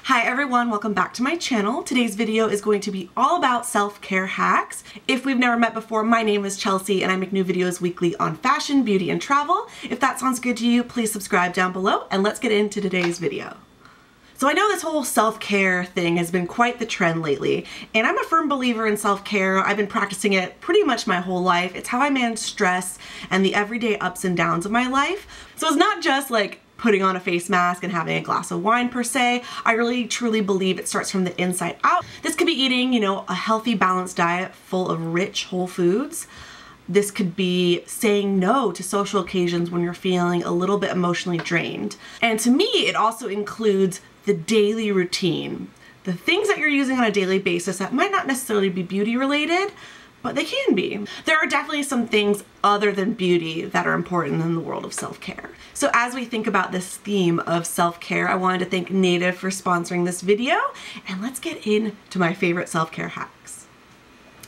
Hi everyone, welcome back to my channel. Today's video is going to be all about self-care hacks. If we've never met before, my name is Chelsea and I make new videos weekly on fashion, beauty, and travel. If that sounds good to you, please subscribe down below and let's get into today's video. So I know this whole self-care thing has been quite the trend lately, and I'm a firm believer in self-care. I've been practicing it pretty much my whole life. It's how I manage stress and the everyday ups and downs of my life. So it's not just like putting on a face mask and having a glass of wine per se. I really truly believe it starts from the inside out. This could be eating, a healthy balanced diet full of rich whole foods. This could be saying no to social occasions when you're feeling a little bit emotionally drained. And to me, it also includes the daily routine. The things that you're using on a daily basis that might not necessarily be beauty related, but they can be. There are definitely some things other than beauty that are important in the world of self-care. So as we think about this theme of self-care, I wanted to thank Native for sponsoring this video, and let's get into my favorite self-care hacks.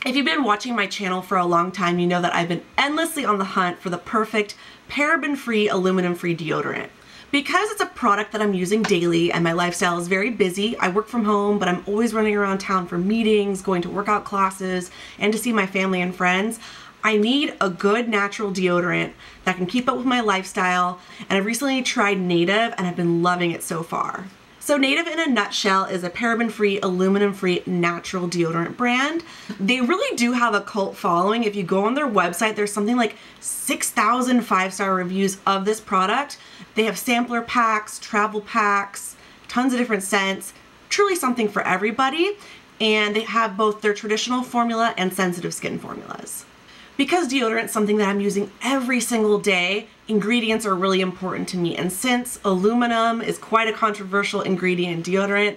If you've been watching my channel for a long time, you know that I've been endlessly on the hunt for the perfect paraben-free, aluminum-free deodorant. Because it's a product that I'm using daily and my lifestyle is very busy, I work from home, but I'm always running around town for meetings, going to workout classes, and to see my family and friends, I need a good natural deodorant that can keep up with my lifestyle, and I've recently tried Native and I've been loving it so far. So Native in a nutshell is a paraben-free, aluminum-free natural deodorant brand. They really do have a cult following. If you go on their website, there's something like 6,000 5-star reviews of this product. They have sampler packs, travel packs, tons of different scents, truly something for everybody. And they have both their traditional formula and sensitive skin formulas. Because deodorant is something that I'm using every single day, ingredients are really important to me. And since aluminum is quite a controversial ingredient in deodorant,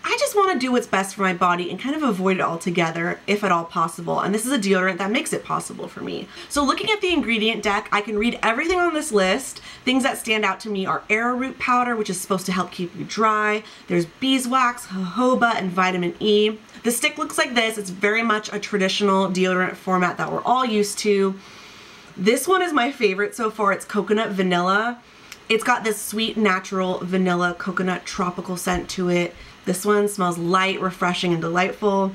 I just want to do what's best for my body and kind of avoid it altogether, if at all possible. And this is a deodorant that makes it possible for me. So looking at the ingredient deck, I can read everything on this list. Things that stand out to me are arrowroot powder, which is supposed to help keep you dry. There's beeswax, jojoba, and vitamin E. The stick looks like this. It's very much a traditional deodorant format that we're all used to. This one is my favorite so far. It's coconut vanilla. It's got this sweet, natural vanilla coconut tropical scent to it. This one smells light, refreshing, and delightful.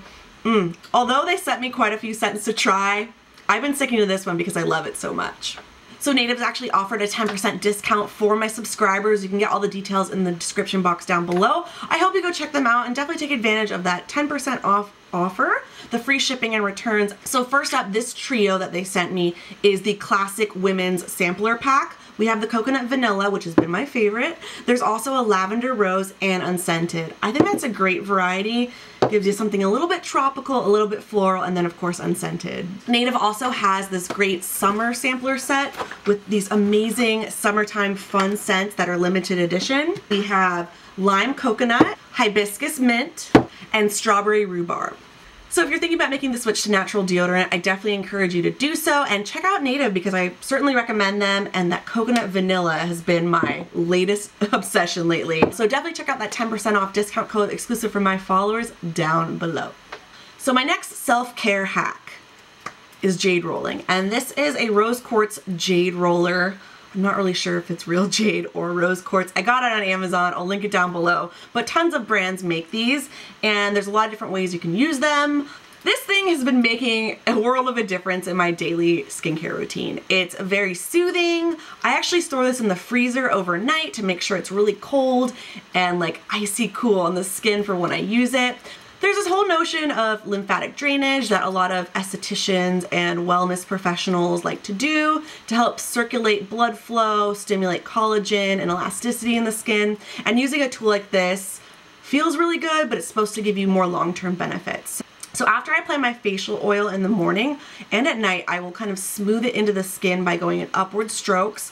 Although they sent me quite a few scents to try, I've been sticking to this one because I love it so much. So Native's actually offered a 10% discount for my subscribers. You can get all the details in the description box down below. I hope you go check them out and definitely take advantage of that 10% off offer, the free shipping and returns. So first up, this trio that they sent me is the classic women's sampler pack. We have the coconut vanilla, which has been my favorite. There's also a lavender rose and unscented. I think that's a great variety. Gives you something a little bit tropical, a little bit floral, and then of course unscented. Native also has this great summer sampler set with these amazing summertime fun scents that are limited edition. We have lime coconut, hibiscus mint, and strawberry rhubarb. So if you're thinking about making the switch to natural deodorant, I definitely encourage you to do so and check out Native because I certainly recommend them, and that coconut vanilla has been my latest obsession lately. So definitely check out that 10% off discount code exclusive for my followers down below. So my next self-care hack is jade rolling, and this is a rose quartz jade roller. I'm not really sure if it's real jade or rose quartz. I got it on Amazon. I'll link it down below. But tons of brands make these, and there's a lot of different ways you can use them. This thing has been making a world of a difference in my daily skincare routine. It's very soothing. I actually store this in the freezer overnight to make sure it's really cold and like icy cool on the skin for when I use it. There's this whole notion of lymphatic drainage that a lot of estheticians and wellness professionals like to do to help circulate blood flow, stimulate collagen and elasticity in the skin. And using a tool like this feels really good, but it's supposed to give you more long-term benefits. So after I apply my facial oil in the morning and at night, I will kind of smooth it into the skin by going in upward strokes,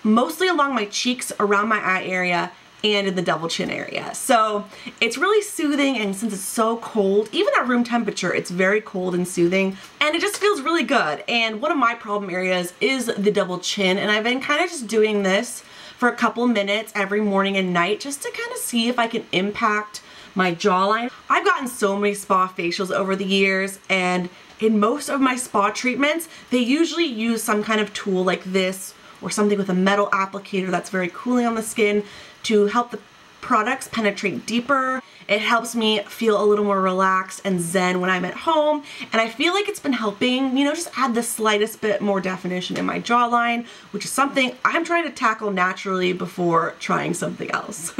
mostly along my cheeks, around my eye area, and in the double chin area. So it's really soothing, and since it's so cold, even at room temperature, it's very cold and soothing, and it just feels really good. And one of my problem areas is the double chin, and I've been kind of just doing this for a couple minutes every morning and night just to kind of see if I can impact my jawline. I've gotten so many spa facials over the years, and in most of my spa treatments, they usually use some kind of tool like this or something with a metal applicator that's very cooling on the skin to help the products penetrate deeper. It helps me feel a little more relaxed and zen when I'm at home, and I feel like it's been helping, you know, just add the slightest bit more definition in my jawline, which is something I'm trying to tackle naturally before trying something else.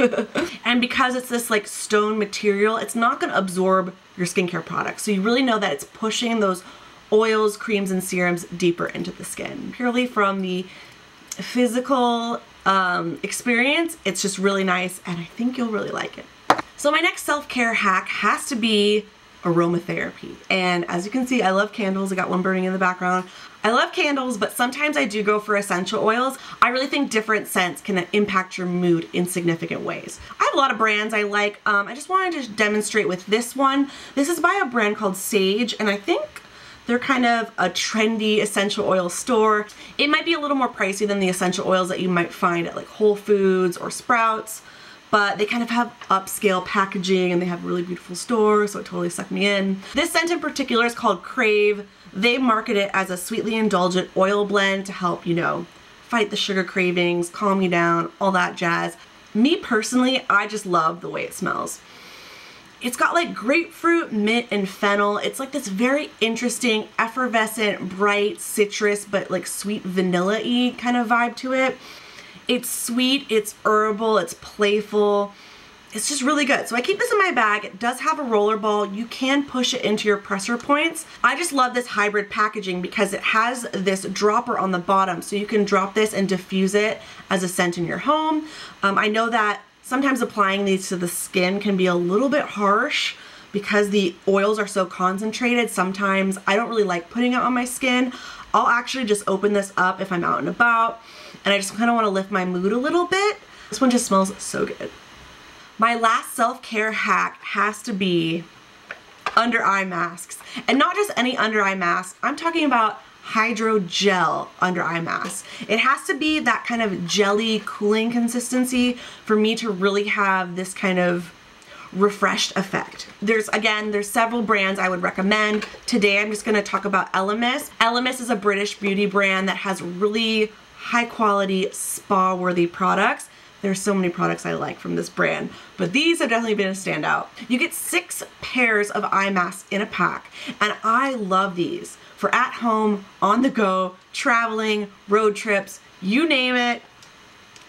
And because it's this like stone material, it's not going to absorb your skincare products, so you really know that it's pushing those oils, creams, and serums deeper into the skin. Purely from the physical experience, it's just really nice, and I think you'll really like it. So my next self-care hack has to be aromatherapy. And as you can see, I love candles. I got one burning in the background. I love candles, but sometimes I do go for essential oils. I really think different scents can impact your mood in significant ways. I have a lot of brands I like. I just wanted to demonstrate with this one. This is by a brand called Sage, and I think they're kind of a trendy essential oil store. It might be a little more pricey than the essential oils that you might find at like Whole Foods or Sprouts, but they kind of have upscale packaging and they have really beautiful stores, so it totally sucked me in. This scent in particular is called Crave. They market it as a sweetly indulgent oil blend to help, you know, fight the sugar cravings, calm you down, all that jazz. Me personally, I just love the way it smells. It's got like grapefruit, mint, and fennel. It's like this very interesting, effervescent, bright citrus, but like sweet vanilla-y kind of vibe to it. It's sweet, it's herbal, it's playful. It's just really good. So I keep this in my bag. It does have a roller ball. You can push it into your presser points. I just love this hybrid packaging because it has this dropper on the bottom, so you can drop this and diffuse it as a scent in your home. I know that sometimes applying these to the skin can be a little bit harsh because the oils are so concentrated. Sometimes I don't really like putting it on my skin. I'll actually just open this up if I'm out and about and I just kind of want to lift my mood a little bit. This one just smells so good. My last self-care hack has to be under eye masks. And not just any under eye mask. I'm talking about hydrogel under eye masks. It has to be that kind of jelly cooling consistency for me to really have this kind of refreshed effect. There's several brands I would recommend. Today I'm just going to talk about e.l.f. e.l.f. is a British beauty brand that has really high quality spa worthy products. There's so many products I like from this brand, but these have definitely been a standout. You get 6 pairs of eye masks in a pack, and I love these for at home, on the go, traveling, road trips, you name it.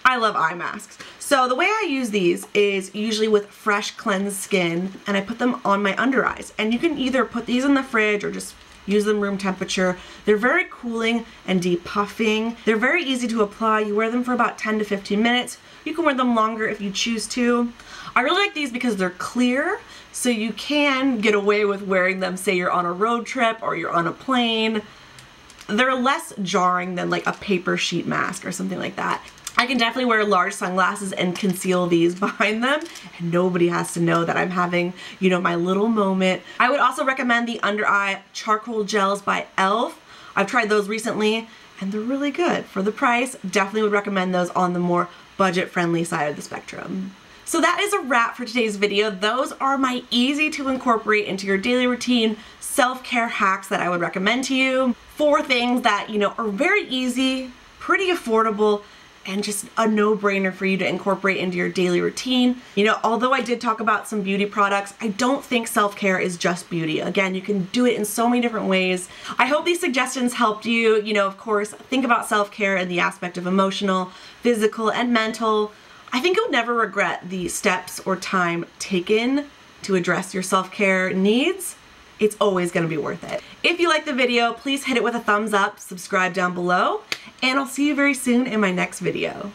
I love eye masks. So the way I use these is usually with fresh cleansed skin, and I put them on my under eyes. And you can either put these in the fridge or just use them room temperature. They're very cooling and depuffing. They're very easy to apply. You wear them for about 10 to 15 minutes. You can wear them longer if you choose to. I really like these because they're clear, so you can get away with wearing them, say you're on a road trip or you're on a plane. They're less jarring than like a paper sheet mask or something like that. I can definitely wear large sunglasses and conceal these behind them, and nobody has to know that I'm having, you know, my little moment. I would also recommend the under eye charcoal gels by e.l.f. I've tried those recently and they're really good. For the price, definitely would recommend those on the more budget-friendly side of the spectrum. So that is a wrap for today's video. Those are my easy to incorporate into your daily routine self-care hacks that I would recommend to you. 4 things that, you know, are very easy, pretty affordable, and just a no-brainer for you to incorporate into your daily routine. You know, although I did talk about some beauty products, I don't think self-care is just beauty. Again, you can do it in so many different ways. I hope these suggestions helped you. You know, of course, think about self-care in the aspect of emotional, physical, and mental. I think you'll never regret the steps or time taken to address your self-care needs. It's always gonna be worth it. If you like the video, please hit it with a thumbs up, subscribe down below, and I'll see you very soon in my next video.